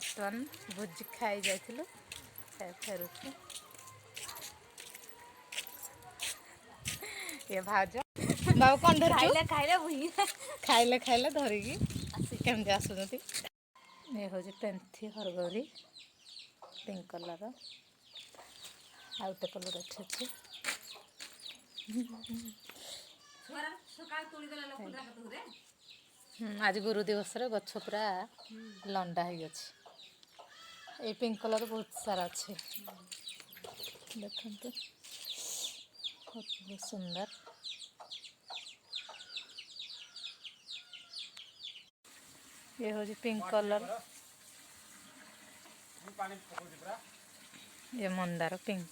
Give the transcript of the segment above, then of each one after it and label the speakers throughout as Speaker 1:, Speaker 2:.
Speaker 1: बर्तमान भोजी खाई जाइलु फेरुछु ये भाज बाबू कौन धर
Speaker 2: खाइले खाइले भुई
Speaker 1: खाइले खाइले धरिकी केमती आसुँच ये हूँ पेन्थी हरगौरी पिंक कलर आउ गोटे कलर अच्छे आज गुरु दिवस रे गछ पूरा लंडा हो ये पिंक कलर बहुत सारा अच्छे देखते बहुत सुंदर ये हूँ पिंक कलर ये मंदार पिंक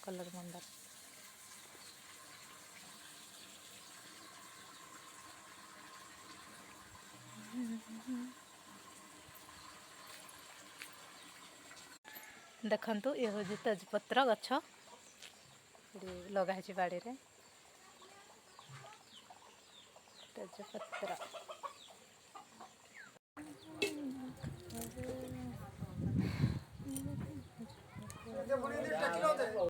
Speaker 1: कलर मंदार देखंतु ये हूँ तेजपत्र गछ लगाई बाड़ी रे तेजपत्र